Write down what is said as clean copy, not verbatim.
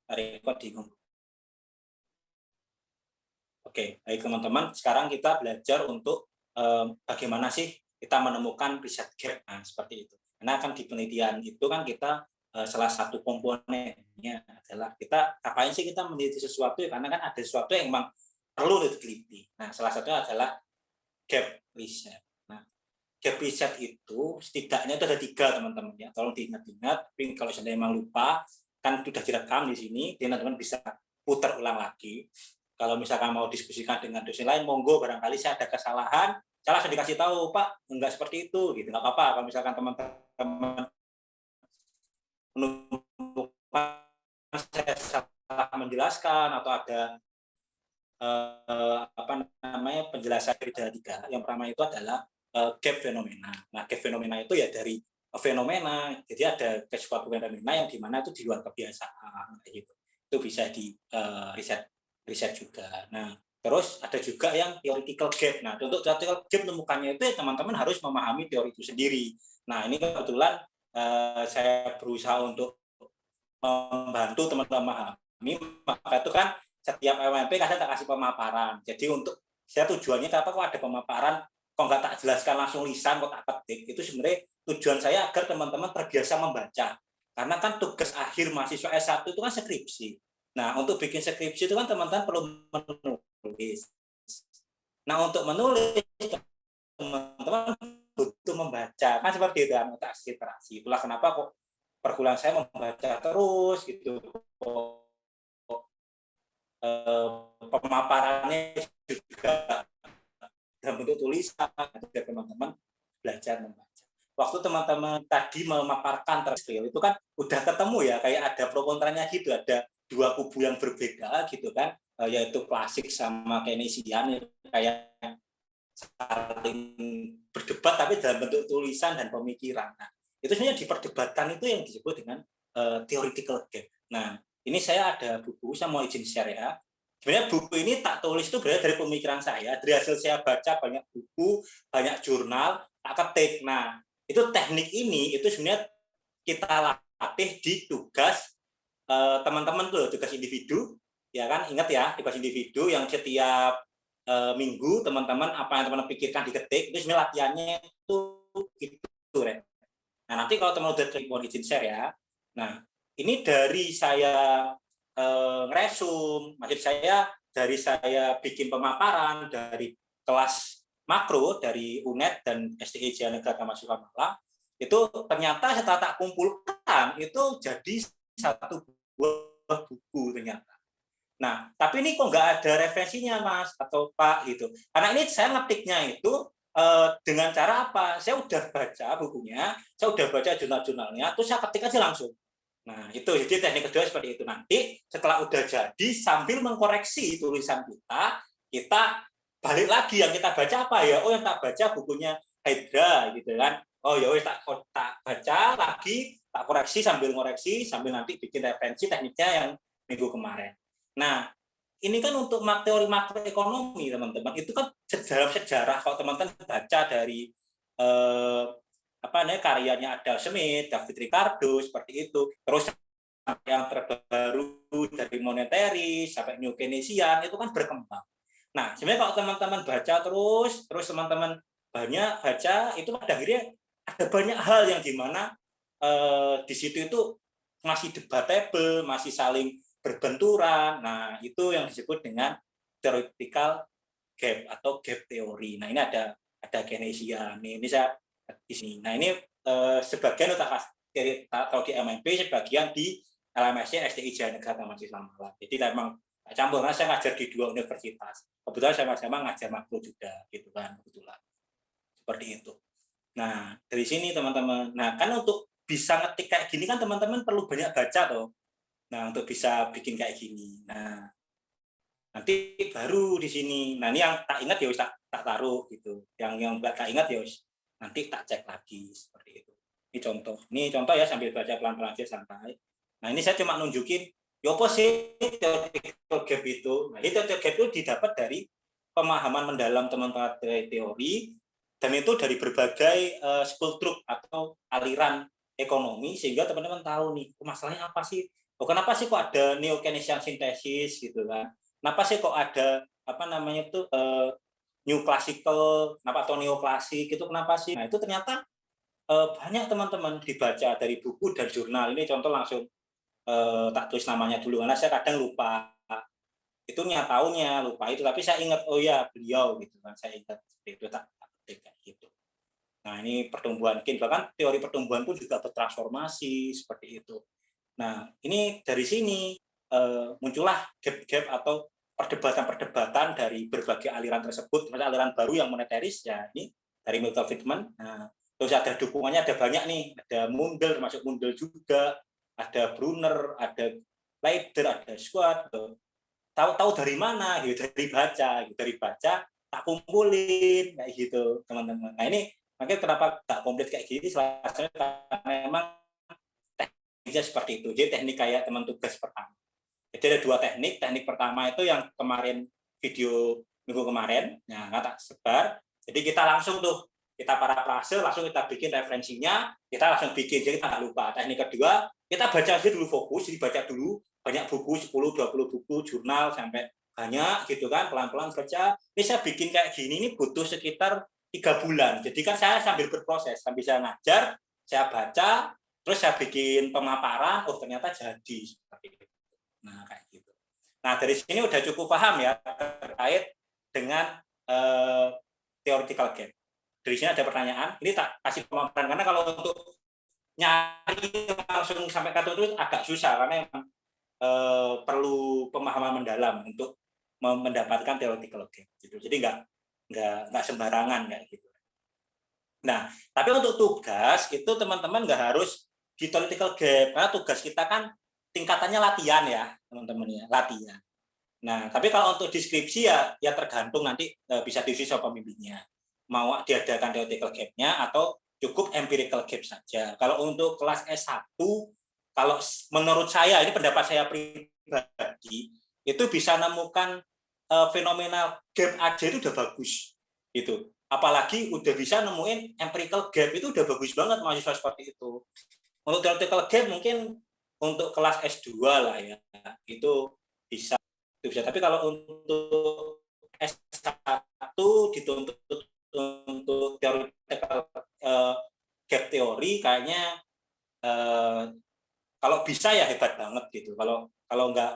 record di Oke, baik teman-teman. Sekarang kita belajar untuk bagaimana sih kita menemukan riset gap. Nah, seperti itu. Karena kan di penelitian itu kan kita salah satu komponennya adalah kita ngapain sih kita meneliti sesuatu ya, karena kan ada sesuatu yang memang perlu diteliti. Nah, salah satunya adalah gap riset. Nah, gap riset itu setidaknya itu ada 3 teman-teman ya. Tolong diingat-ingat. Tapi kalau seandainya memang lupa, kan sudah direkam di sini, teman-teman bisa putar ulang lagi. Kalau misalkan mau diskusikan dengan dosen lain, monggo barangkali saya ada kesalahan, saya langsung dikasih tahu, Pak, enggak seperti itu, gitu. Nggak apa-apa kalau misalkan teman-teman menemukan saya salah menjelaskan atau ada apa namanya penjelasan dari 3. Yang pertama itu adalah gap fenomena. Nah, gap fenomena itu ya dari fenomena, jadi ada suatu fenomena yang di mana itu di luar kebiasaan, kayak gitu. Itu bisa di riset juga. Nah, terus ada juga yang theoretical gap. Nah, untuk theoretical gap menemukannya itu ya teman-teman harus memahami teori itu sendiri. Nah, ini kebetulan saya berusaha untuk membantu teman-teman memahami, maka itu kan setiap LMP kadang tak kasih pemaparan. Jadi untuk saya tujuannya kenapa kok ada pemaparan, kok nggak tak jelaskan langsung lisan, kok tak ketik, itu sebenarnya tujuan saya agar teman-teman terbiasa membaca. Karena kan tugas akhir mahasiswa S1 itu kan skripsi. Nah, untuk bikin skripsi itu kan teman-teman perlu menulis. Nah, untuk menulis teman-teman butuh membaca. Kan seperti itu anota literasi. Itulah kenapa kok perguruan saya membaca terus gitu. Pemaparannya juga dalam bentuk tulisan agar teman-teman belajar membaca. Waktu teman-teman tadi memaparkan terskill itu kan udah ketemu ya, kayak ada pro kontranya gitu, ada 2 kubu yang berbeda gitu kan, yaitu klasik sama Keynesian, kayak saling berdebat tapi dalam bentuk tulisan dan pemikiran. Nah, itu sebenarnya diperdebatkan itu yang disebut dengan theoretical gap. Nah, ini saya ada buku, saya mau izin share ya. Sebenarnya buku ini tak tulis itu berasal dari pemikiran saya, dari hasil saya baca banyak buku, banyak jurnal, tak ketik. Nah, itu teknik ini itu sebenarnya kita latih di tugas teman-teman tuh, tugas individu, ya kan? Ingat ya, tugas individu yang setiap minggu teman-teman apa yang teman-teman pikirkan diketik, itu sebenarnya latihannya itu gitu, Ren. Nah, nanti kalau teman udah mohon izin share ya. Nah, ini dari saya ngeresum, maksud saya dari saya bikin pemaparan dari kelas makro dari UNED dan SDI Jaya Negara Mahasiswa Malang, itu ternyata setelah tak kumpulkan itu jadi satu buah buku ternyata. Nah, tapi ini kok nggak ada referensinya, Mas atau Pak gitu. Karena ini saya ngetiknya itu dengan cara apa? Saya udah baca bukunya, saya udah baca jurnal-jurnalnya, terus saya ketik aja langsung. Nah, itu jadi teknik kedua seperti itu. Nanti setelah udah jadi sambil mengkoreksi tulisan kita, kita balik lagi yang kita baca apa ya? Oh, yang tak baca bukunya Hydra gitu kan. Oh ya tak baca lagi, tak koreksi sambil ngoreksi sambil nanti bikin referensi tekniknya yang minggu kemarin. Nah, ini kan untuk teori makroekonomi teman-teman, itu kan sejarah kalau teman-teman baca dari apa namanya karyanya Adam Smith, David Ricardo seperti itu, terus yang terbaru dari monetary sampai New Keynesian itu kan berkembang. Nah, sebenarnya kalau teman-teman baca terus teman-teman banyak baca, itu pada akhirnya ada banyak hal yang dimana di situ itu masih debatable, masih saling berbenturan. Nah, itu yang disebut dengan theoretical gap atau gap teori. Nah, ini ada Keynesian. Ini saya di sini. Nah, ini sebagian kalau di MMP, sebagian di LMS-nya SDI Jaya Negara Mahasiswa Malang. Jadi memang campur, karena saya ngajar di 2 universitas. Kebetulan saya sama ngajar makro juga, gitu kan, kebetulan. Seperti itu. Nah, dari sini teman-teman. Nah, kan untuk bisa ngetik kayak gini kan teman-teman perlu banyak baca toh. Nah, untuk bisa bikin kayak gini. Nah, nanti baru di sini. Nah, ini yang tak ingat ya tak taruh gitu. Yang nggak tak ingat ya nanti tak cek lagi seperti itu. Ini contoh. Ini contoh ya sambil baca pelan-pelan aja santai. Nah, ini saya cuma nunjukin ya apa sih theoretical gap itu. Nah, itu theoretical gap itu didapat dari pemahaman mendalam teman-teman teori dan itu dari berbagai school truth atau aliran ekonomi sehingga teman-teman tahu nih masalahnya apa sih oh kenapa sih kok ada neo-Keynesian sintesis gitu kan? Kenapa sih kok ada apa namanya itu new classical, kenapa atau neoklasik itu kenapa sih? Nah itu ternyata banyak teman-teman dibaca dari buku dan jurnal. Ini contoh langsung tak tulis namanya dulu karena saya kadang lupa itunya tahunnya, lupa itu, tapi saya ingat oh ya beliau gitu kan, saya ingat seperti itu tak ketik kayak gitu. Nah ini pertumbuhan kin, bahkan teori pertumbuhan pun juga bertransformasi seperti itu. Nah ini dari sini muncullah gap-gap atau perdebatan-perdebatan dari berbagai aliran tersebut, misalnya aliran baru yang moneteris ya ini dari Milton Friedman. Nah, terus ada dukungannya ada banyak nih, ada Mundell termasuk Mundell juga, ada Brunner, ada Leider, ada Schwartz. Tahu-tahu dari mana gitu, dari baca tak kumpulin kayak gitu teman-teman. Nah ini makanya kenapa tak komplit kayak gini, salah satunya karena memang tekniknya seperti itu. Jadi teknik kayak teman tugas pertama. Jadi ada dua teknik. Teknik pertama itu yang kemarin video minggu kemarin, nah tak sebar. Jadi kita langsung tuh kita parafrase, langsung kita bikin referensinya, kita langsung bikin, jadi kita nggak lupa. Teknik kedua, kita baca aja dulu fokus, jadi baca dulu banyak buku, 10-20 buku, jurnal, sampai banyak gitu kan, pelan-pelan baca. Ini saya bikin kayak gini, ini butuh sekitar 3 bulan. Jadi kan saya sambil berproses, sambil saya ngajar, saya baca, terus saya bikin pemaparan, oh ternyata jadi. Nah, kayak gitu. Nah, dari sini udah cukup paham ya terkait dengan theoretical gap. Dari sini ada pertanyaan, ini tak kasih pemaparan karena kalau untuk nyari langsung sampai ke itu agak susah karena memang perlu pemahaman mendalam untuk mendapatkan theoretical gap gitu. Jadi nggak sembarangan kayak gitu. Nah, tapi untuk tugas itu teman-teman nggak harus di theoretical gap karena tugas kita kan tingkatannya latihan ya, teman-teman ya, latihan. Nah, tapi kalau untuk deskripsi ya tergantung nanti bisa diisi sama pembimbingnya. Mau diadakan theoretical gap-nya atau cukup empirical gap saja. Kalau untuk kelas S1, kalau menurut saya, ini pendapat saya pribadi, itu bisa menemukan fenomenal gap aja itu udah bagus. Gitu. Apalagi udah bisa nemuin empirical gap, itu udah bagus banget mahasiswa seperti itu. Untuk theoretical gap mungkin untuk kelas S2 lah ya, itu bisa. Tapi kalau untuk S1 dituntut untuk theoretical gap teori kayaknya kalau bisa ya hebat banget gitu. Kalau nggak